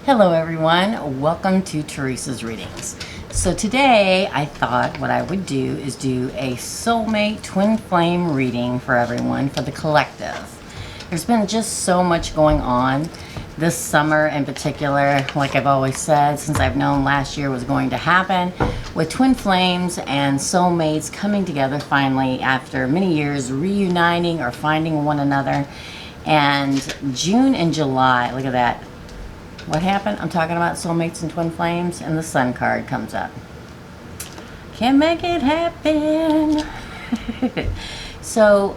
Hello everyone, welcome to Teresa's Readings. So today I thought what I would do is do a soulmate twin flame reading for everyone for the collective. There's been just so much going on this summer in particular, like I've always said, since I've known last year was going to happen, with twin flames and soulmates coming together finally after many years reuniting or finding one another. And June and July, look at that. What happened? I'm talking about soulmates and twin flames, and the sun card comes up. Can't make it happen. So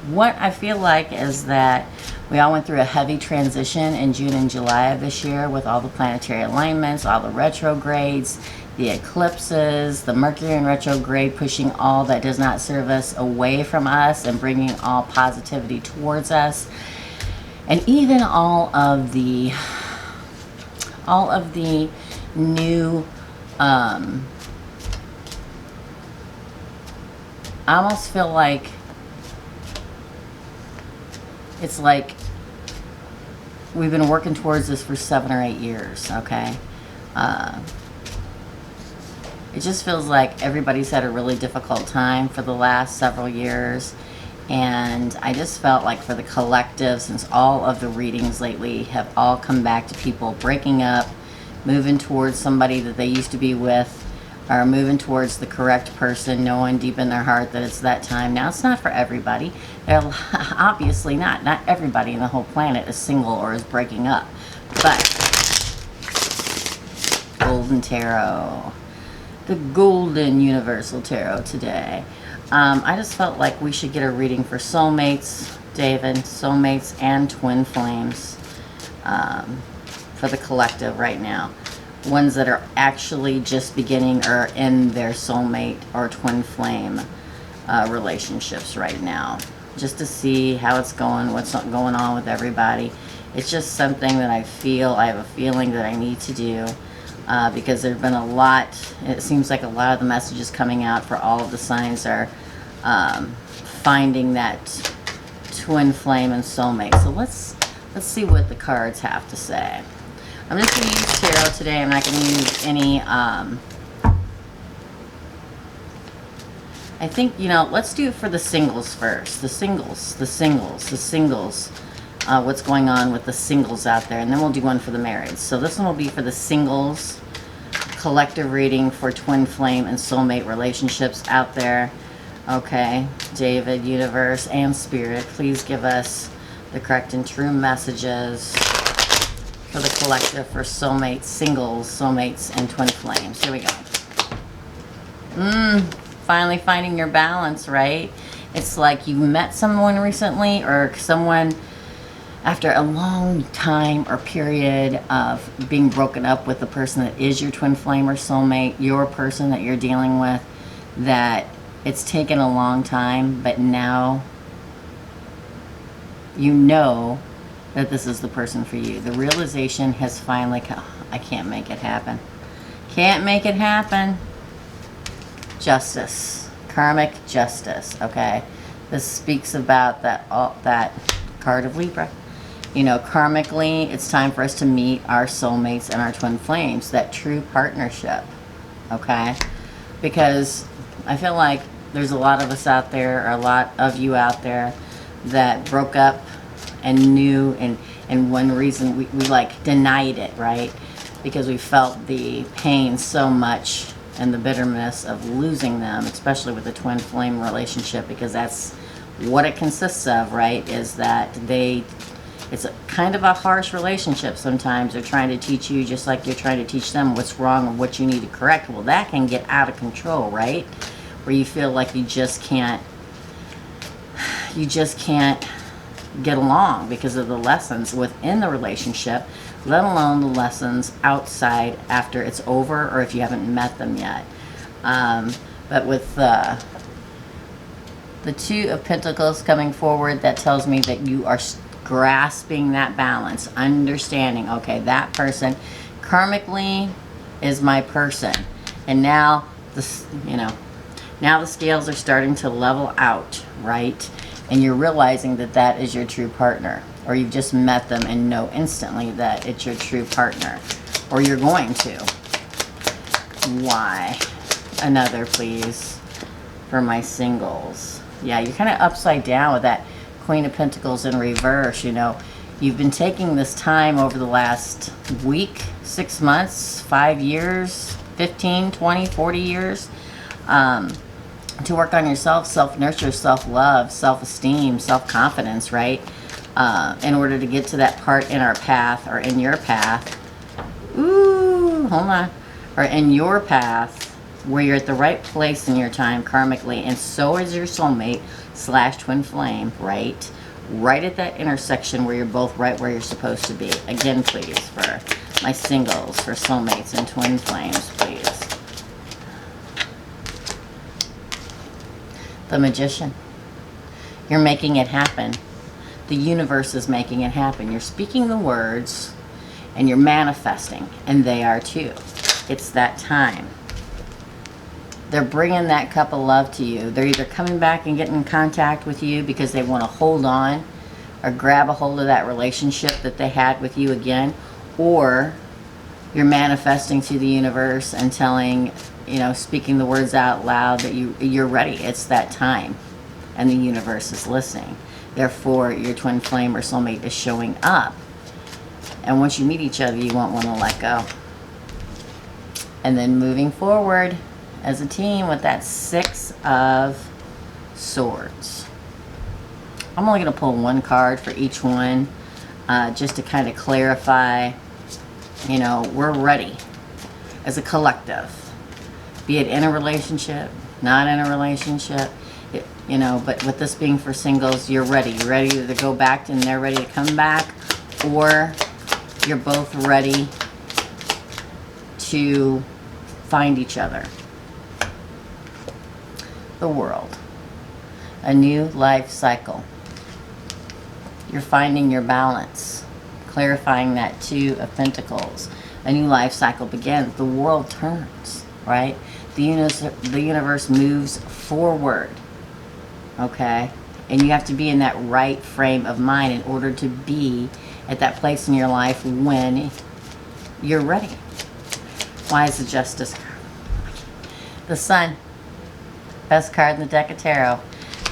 what I feel like is that we all went through a heavy transition in June and July of this year with all the planetary alignments, all the retrogrades, the eclipses, the Mercury in retrograde pushing all that does not serve us away from us and bringing all positivity towards us, and even all of the new I almost feel like it's like we've been working towards this for 7 or 8 years. Okay, it just feels like everybody's had a really difficult time for the last several years. And I just felt like for the collective, since all of the readings lately have all come back to people breaking up, moving towards somebody that they used to be with, or moving towards the correct person, knowing deep in their heart that it's that time. Now, it's not for everybody. They're obviously not. Not everybody in the whole planet is single or is breaking up. But Golden Tarot, the Golden Universal Tarot today. I just felt like we should get a reading for soulmates, David, soulmates and twin flames for the collective right now. Ones that are actually just beginning or in their soulmate or twin flame relationships right now. Just to see how it's going, what's going on with everybody. It's just something that I have a feeling that I need to do. Because there's been a lot, it seems like a lot of the messages coming out for all of the signs are finding that twin flame and soulmate. So let's see what the cards have to say. I'm just going to use tarot today. I'm not going to use any, I think, let's do it for the singles first. The singles. What's going on with the singles out there, and then we'll do one for the marrieds. So this one will be for the singles collective reading for twin flame and soulmate relationships out there. Okay, David, universe, and spirit, please give us the correct and true messages for the collective for soulmates, singles, soulmates, and twin flames. Here we go. Finally finding your balance, right? It's like you met someone recently, or someone after a long time or period of being broken up with the person that is your twin flame or soulmate, your person that you're dealing with, that it's taken a long time, but now you know that this is the person for you. The realization has finally come. I can't make it happen. Can't make it happen. Justice. Karmic justice. Okay. This speaks about that card of Libra. Karmically, it's time for us to meet our soulmates and our twin flames, that true partnership, okay? Because I feel like there's a lot of us out there, or a lot of you out there, that broke up and knew, and one reason we like denied it, right? Because we felt the pain so much and the bitterness of losing them, especially with the twin flame relationship, because that's what it consists of, right? Is that it's a kind of a harsh relationship sometimes. They're trying to teach you, just like you're trying to teach them, what's wrong or what you need to correct. Well, that can get out of control, right? Where you feel like you just can't get along because of the lessons within the relationship, let alone the lessons outside after it's over, or if you haven't met them yet. But with the Two of Pentacles coming forward, that tells me that you are grasping that balance, understanding, okay, that person karmically is my person, and now the scales are starting to level out, right? And you're realizing that that is your true partner. or you've just met them and know instantly that it's your true partner, or you're going to. Why? Another, please, for my singles. Yeah, you're kind of upside down with that Queen of Pentacles in reverse. You know, you've been taking this time over the last week, 6 months, 5 years, 15, 20, 40 years, to work on yourself, self-nurture, self-love, self-esteem, self-confidence, right? In order to get to that part in our path, or in your path. Ooh, hold on. Or in your path, where you're at the right place in your time karmically, and so is your soulmate / twin flame, right? Right at that intersection where you're both right where you're supposed to be. Again, please, for my singles, for soulmates and twin flames, please. The Magician. You're making it happen. The universe is making it happen. You're speaking the words and you're manifesting, and they are too. It's that time. They're bringing that cup of love to you. They're either coming back and getting in contact with you because they want to hold on or grab a hold of that relationship that they had with you again, or you're manifesting to the universe and telling, you know, speaking the words out loud that you're ready. It's that time, and the universe is listening. Therefore, your twin flame or soulmate is showing up. And once you meet each other, you won't want to let go. And then moving forward as a team with that 6 of Swords. I'm only going to pull one card for each one, just to kind of clarify, you know, we're ready as a collective. Be it in a relationship, not in a relationship, you know, but with this being for singles, you're ready. You're ready to go back and they're ready to come back, or you're both ready to find each other. The World. A new life cycle. You're finding your balance. Clarifying that 2 of Pentacles. A new life cycle begins. The world turns, right? The universe moves forward. Okay? And you have to be in that right frame of mind in order to be at that place in your life when you're ready. Why is the Justice card? The Sun. Best card in the deck of tarot.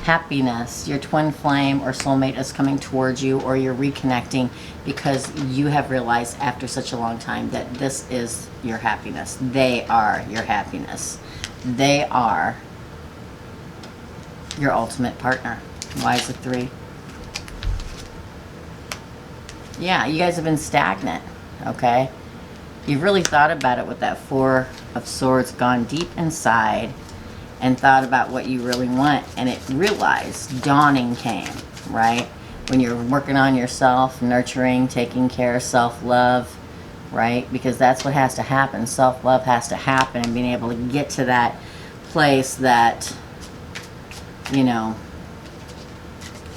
Happiness. Your twin flame or soulmate is coming towards you, or you're reconnecting because you have realized after such a long time that this is your happiness. They are your happiness. They are your ultimate partner. Why is it 3? Yeah, you guys have been stagnant, okay? You've really thought about it with that 4 of Swords, gone deep inside and thought about what you really want, and it realized, dawning came, right? When you're working on yourself, nurturing, taking care, self-love, right? Because that's what has to happen. Self-love has to happen, and being able to get to that place that, you know,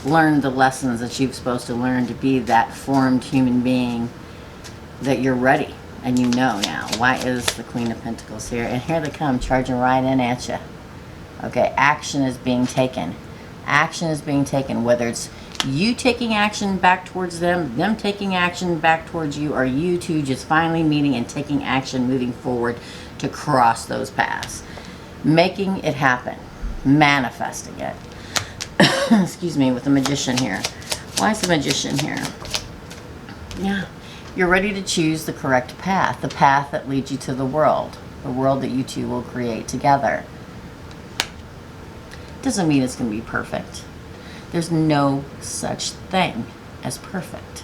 learn the lessons that you're supposed to learn to be that formed human being, that you're ready, and you know now. Why is the Queen of Pentacles here? And here they come, charging right in at you. Okay, action is being taken. Action is being taken, whether it's you taking action back towards them, them taking action back towards you, or you two just finally meeting and taking action, moving forward to cross those paths. Making it happen. Manifesting it. Excuse me, with the Magician here. Why is the Magician here? Yeah, you're ready to choose the correct path. The path that leads you to the world. The world that you two will create together. Doesn't mean it's going to be perfect. There's no such thing as perfect.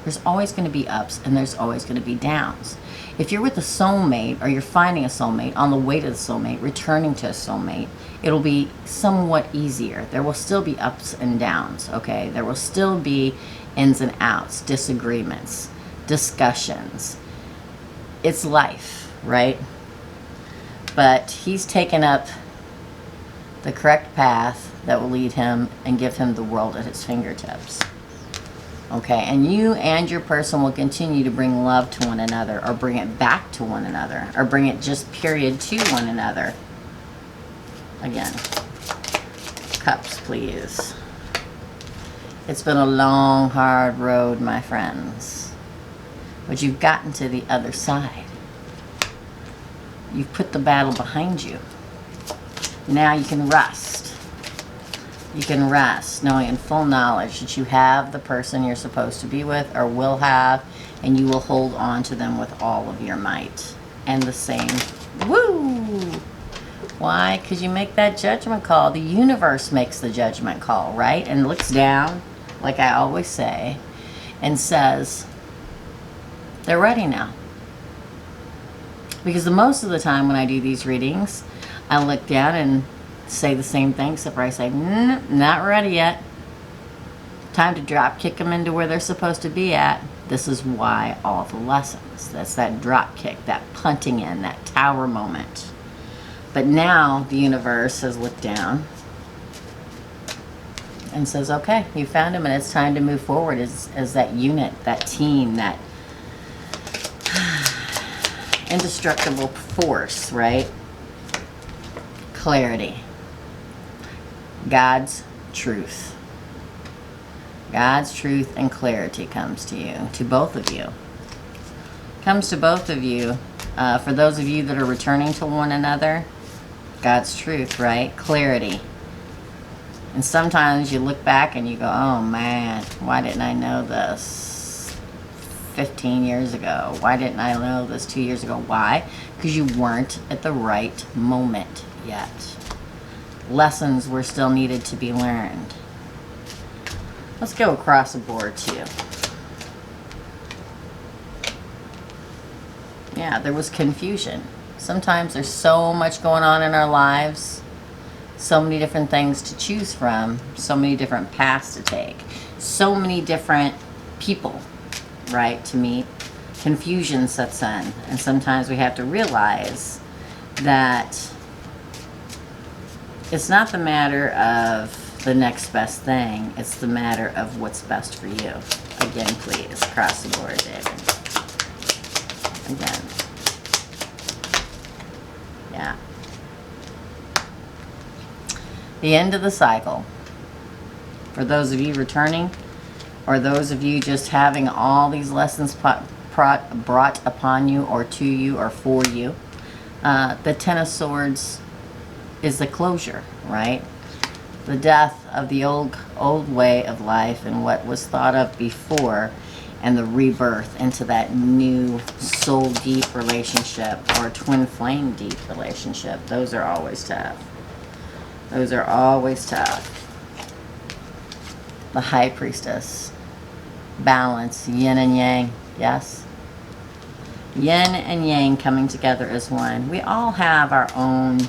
There's always going to be ups and there's always going to be downs. If you're with a soulmate, or you're finding a soulmate, on the way to the soulmate, returning to a soulmate, it'll be somewhat easier. There will still be ups and downs, okay? There will still be ins and outs, disagreements, discussions. It's life, right? But he's taken up the correct path that will lead him and give him the world at his fingertips. Okay, and you and your person will continue to bring love to one another, or bring it back to one another, or bring it just period to one another. Again, cups, please. It's been a long, hard road, my friends. But you've gotten to the other side. You've put the battle behind you. Now you can rest. You can rest knowing in full knowledge that you have the person you're supposed to be with or will have, and you will hold on to them with all of your might. And the same. Woo! Why? Because you make that judgment call. The universe makes the judgment call, right? And looks down, like I always say, and says, they're ready now. Because most of the time when I do these readings, I look down and say the same thing, except for I say, not ready yet. Time to drop kick them into where they're supposed to be at. This is why all the lessons. That's that drop kick, that punting in, that tower moment. But now the universe has looked down and says, okay, you found him and it's time to move forward as that unit, that team, that indestructible force, right? Clarity. God's truth. God's truth and clarity comes to you, to both of you. Comes to both of you. For those of you that are returning to one another, God's truth, right? Clarity. And sometimes you look back and you go, oh man, why didn't I know this 15 years ago? Why didn't I know this 2 years ago? Why? Because you weren't at the right moment yet. Lessons were still needed to be learned. Let's go across the board too. Yeah, there was confusion. Sometimes there's so much going on in our lives, so many different things to choose from, so many different paths to take, so many different people, right, to meet. Confusion sets in, and sometimes we have to realize that it's not the matter of the next best thing, it's the matter of what's best for you. Again, please, across the board, David. Again. Yeah. The end of the cycle. For those of you returning, or those of you just having all these lessons brought upon you, or to you, or for you, the Ten of Swords is the closure, right? The death of the old way of life and what was thought of before, and the rebirth into that new soul deep relationship or twin flame deep relationship. Those are always tough. Those are always tough. The High Priestess. Balance, yin and yang, yes? Yin and yang coming together as one. We all have our own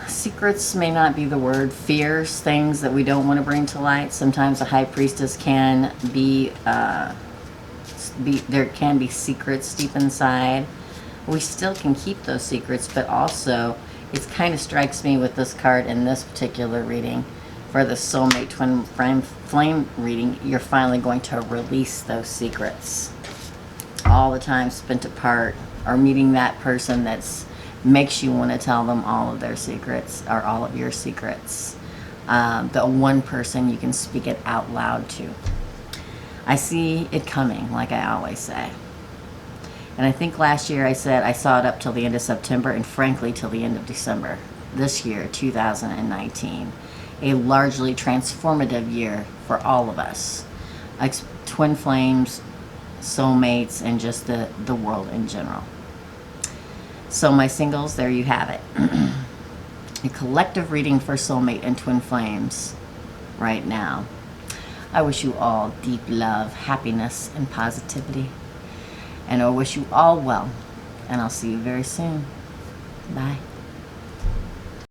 secrets, may not be the word, fears, things that we don't want to bring to light. Sometimes a High Priestess can be, there can be secrets deep inside. We still can keep those secrets, but also it kind of strikes me with this card in this particular reading, for the Soulmate Twin Flame reading, you're finally going to release those secrets. All the time spent apart, or meeting that person that's makes you want to tell them all of their secrets, or all of your secrets. The one person you can speak it out loud to. I see it coming, like I always say. And I think last year I said I saw it up till the end of September, and frankly till the end of December. This year, 2019. A largely transformative year for all of us. Twin flames, soulmates, and just the world in general. So my singles, there you have it. A collective reading for soulmate and twin flames right now. I wish you all deep love, happiness, and positivity. And I wish you all well. And I'll see you very soon. Bye.